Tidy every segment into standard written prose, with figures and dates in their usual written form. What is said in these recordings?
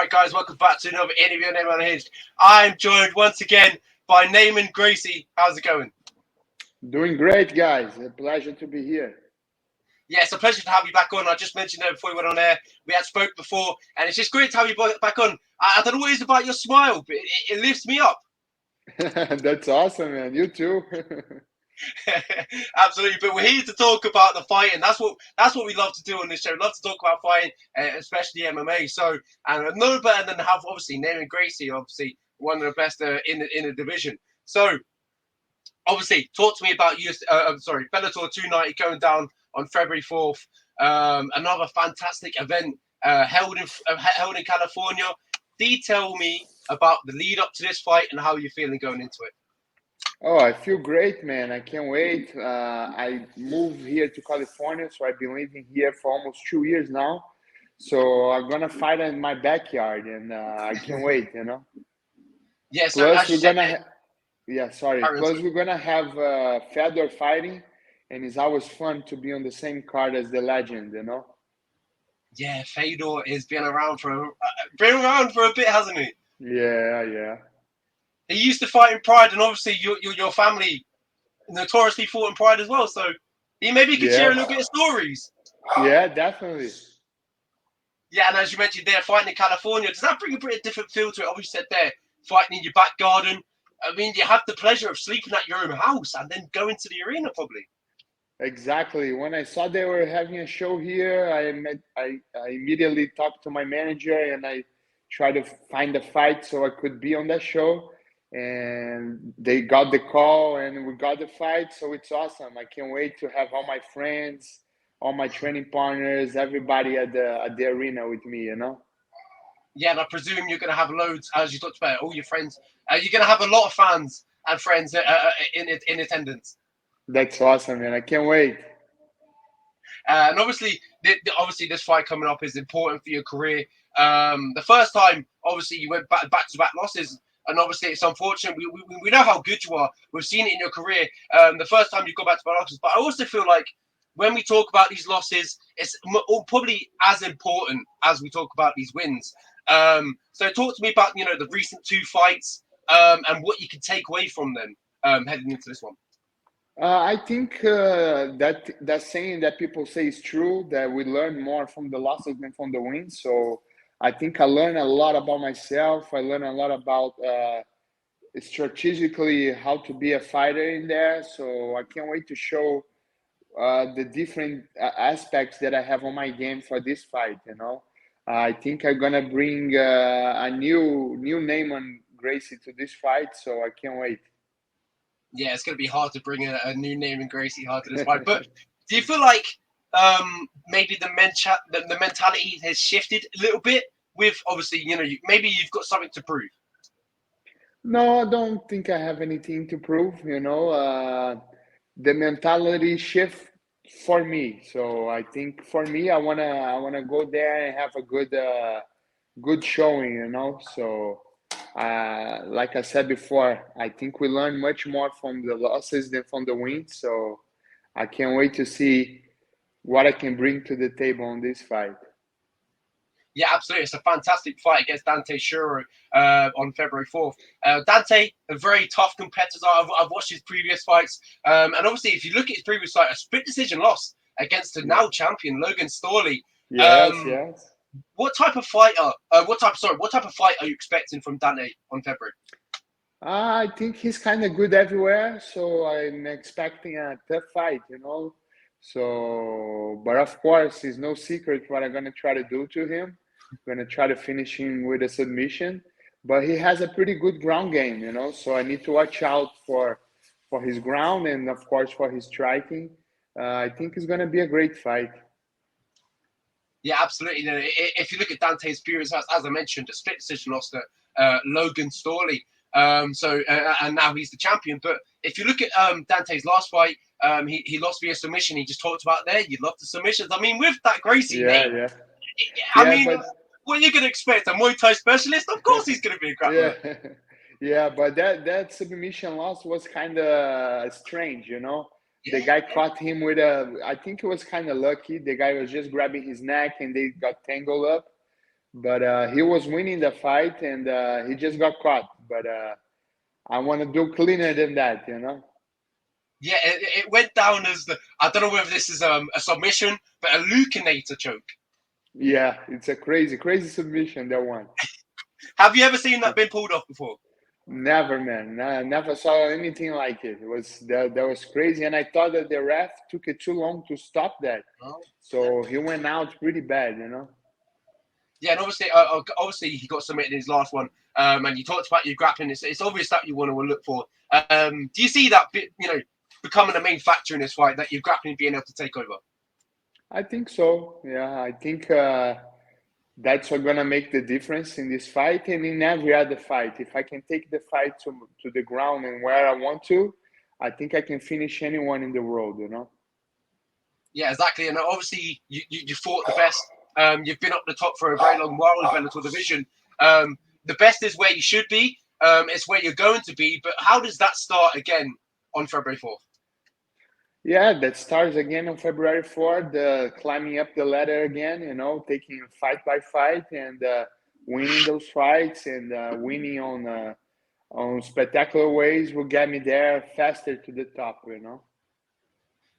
Alright guys, welcome back to another interview on Neiman Unhinged. I'm joined once again by Neiman Gracie. How's it going? Doing great, guys. A pleasure to be here. Yeah, it's a pleasure to have you back on. I just mentioned that before we went on air. We had spoke before, and it's just great to have you back on. I don't know what it is about your smile, but it lifts me up. That's awesome, man. You too. Absolutely, but we're here to talk about the fight, and that's what we love to do on this show. We love to talk about fighting, especially MMA. So, and no better than have obviously Neiman Gracie, obviously one of the best in the division. So, obviously, talk to me about Bellator 290 going down on February 4th. Another fantastic event held in California. Detail me about the lead up to this fight and how you're feeling going into it. Oh, I feel great, man. I can't wait. I moved here to California, so I've been living here for almost 2 years now. So I'm gonna fight in my backyard, and I can't wait. Yeah, so Plus, as you we're said, gonna yeah, sorry. Plus, we're gonna have Fedor fighting, and it's always fun to be on the same card as the legend. yeah, Fedor has been around for a bit, hasn't he? Yeah, yeah. He used to fight in Pride, and obviously your family notoriously fought in Pride as well. So he maybe could share a little Yes. bit of stories. Yeah, definitely. Yeah, and as you mentioned, they're fighting in California. Does that bring a pretty different feel to it? Obviously, said there fighting in your back garden. I mean, you have the pleasure of sleeping at your own house and then going to the arena, probably. Exactly. When I saw they were having a show here, I immediately talked to my manager and I tried to find a fight so I could be on that show. And they got the call and we got the fight. So it's awesome. I can't wait to have all my friends, all my training partners, everybody at the arena with me. Yeah, and I presume you're going to have loads, as you talked about, all your friends. You're going to have a lot of fans and friends in attendance. That's awesome, man. I can't wait. And obviously, this fight coming up is important for your career. The first time, obviously, you went back to back losses, and obviously, it's unfortunate. We know how good you are. We've seen it in your career. The first time you go back to back losses, but I also feel like when we talk about these losses, it's probably as important as we talk about these wins. So, talk to me about the recent two fights and what you can take away from them heading into this one. I think that saying that people say is true, that we learn more from the losses than from the wins. So I think I learned a lot about myself. I learned a lot about strategically how to be a fighter in there. So I can't wait to show the different aspects that I have on my game for this fight. I think I'm gonna bring a new name on Gracie to this fight. So I can't wait. Yeah, it's going to be hard to bring a new name in Gracie hard to this fight. But do you feel like maybe the mentality has shifted a little bit with obviously maybe you've got something to prove? No, I don't think I have anything to prove. The mentality shift for me. So I think for me, I wanna go there and have a good showing. So like I said before, I think we learn much more from the losses than from the wins. So I can't wait to see what I can bring to the table on this fight. Yeah, absolutely. It's a fantastic fight against Dante Schiro on February 4th. Dante, a very tough competitor. I've watched his previous fights. And obviously, if you look at his previous fight, a split decision loss against the Yeah. now champion Logan Storley. Yes, yes. What type of fight are you expecting from Dante on February? I think he's kind of good everywhere, so I'm expecting a tough fight. But of course, it's no secret what I'm gonna try to do to him. I'm gonna try to finish him with a submission, but he has a pretty good ground game. So I need to watch out for his ground and of course for his striking. I think it's gonna be a great fight. Yeah, absolutely. If you look at Dante's experience, as I mentioned, a split decision loss to Logan Storley. And now he's the champion. But if you look at Dante's last fight, he lost via submission. He just talked about there. You love the submissions. I mean, with that Gracie Yeah, name, yeah, I yeah, mean, but what are you going to expect? A Muay Thai specialist? Of course he's going to be a yeah, grappler. yeah, but that submission loss was kind of strange. The Yeah, guy caught him with a. I think it was kind of lucky. The guy was just grabbing his neck, and they got tangled up. but he was winning the fight, and he just got caught. But I want to do cleaner than that, you know. Yeah, it went down as I don't know whether this is a submission, but a Lucinator choke. Yeah, it's a crazy, crazy submission, that one. Have you ever seen that been pulled off before? Never, man. I never saw anything like it. It was that was crazy, and I thought that the ref took it too long to stop that. Oh, yeah. So he went out pretty bad, you know. Yeah, and obviously he got submitted in his last one. And you talked about your grappling. It's obvious that you want to look for. Do you see that bit, becoming a main factor in this fight, that your grappling being able to take over? I think so. Yeah, I think that's what's gonna make the difference in this fight and in every other fight. If I can take the fight to the ground and where I want to, I think I can finish anyone in the world, you know. Yeah, exactly. And obviously you fought the best. You've been up the top for a very long while in Bellator division. The best is where you should be. It's where you're going to be. But how does that start again on February 4th? Yeah, that starts again on February 4th, climbing up the ladder again, you know, taking fight by fight and winning those fights and winning on spectacular ways will get me there faster to the top, you know.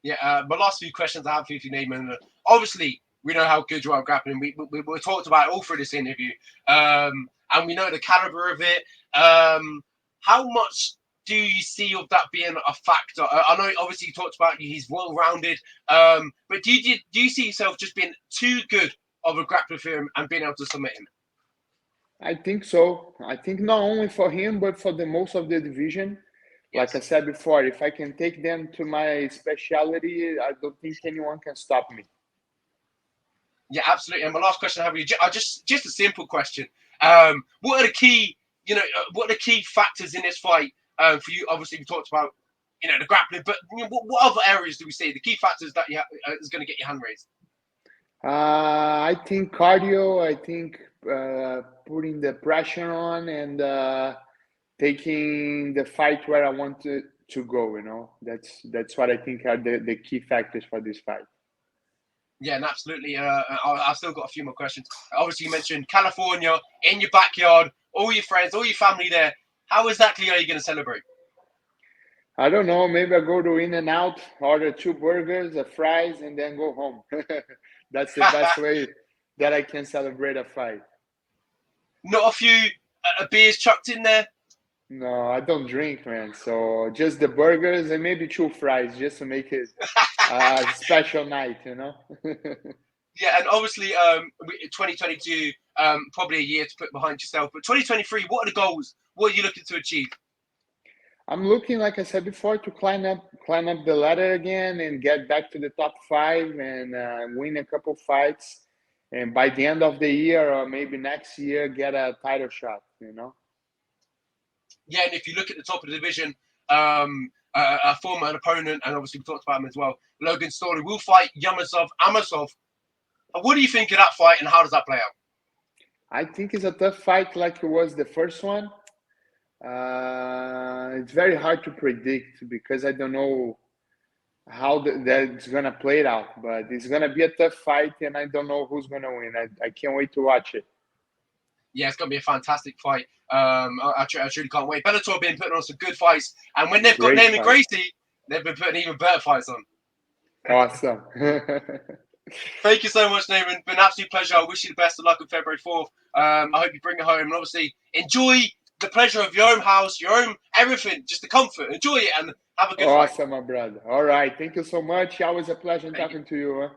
Yeah, my last few questions I have for you, Neiman. Obviously, we know how good you are at grappling. We talked about it all through this interview, and we know the caliber of it. How much do you see of that being a factor? I know, obviously, you talked about he's well-rounded, but do you see yourself just being too good of a grappler for him and being able to submit him? I think so. I think not only for him, but for the most of the division. Like I Yes. said before, if I can take them to my specialty, I don't think anyone can stop me. Yeah, absolutely. And my last question I have you, just a simple question. What are the key, what are the key factors in this fight for you? Obviously, we talked about, the grappling, but what other areas do we see the key factors that is going to get your hand raised? I think cardio. I think putting the pressure on and taking the fight where I want to go. You know, that's what I think are the key factors for this fight. Yeah, and absolutely. I've still got a few more questions. Obviously, you mentioned California in your backyard, all your friends, all your family there. How exactly are you going to celebrate? I don't know. Maybe I go to In and Out, order two burgers, a fries, and then go home. That's the best way that I can celebrate a fight. Not a few beers chucked in there. No, I don't drink, man. So just the burgers and maybe two fries, just to make it a special night, you know. Yeah, and obviously, 2022, probably a year to put behind yourself. But 2023, what are the goals? What are you looking to achieve? I'm looking, like I said before, to climb up the ladder again and get back to the top five and win a couple fights. And by the end of the year or maybe next year, get a title shot, you know. Yeah, and if you look at the top of the division, a former opponent, and obviously we talked about him as well, Logan Storley will fight Yamasov Amasov. What do you think of that fight, and how does that play out? I think it's a tough fight, like it was the first one. It's very hard to predict because I don't know how that's gonna play it out. But it's gonna be a tough fight, and I don't know who's gonna win. I can't wait to watch it. Yeah, it's going to be a fantastic fight. I truly can't wait. Bellator have been putting on some good fights, and when they've got Great Neiman fight. Gracie, they've been putting even better fights on. Awesome. Thank you so much, Neiman. Been an absolute pleasure. I wish you the best of luck on February 4th. I hope you bring it home, and obviously enjoy the pleasure of your own house, your own everything, just the comfort. Enjoy it and have a good fight. Awesome, my brother. All right. Thank you so much. Always a pleasure Thank you. talking to you. Huh?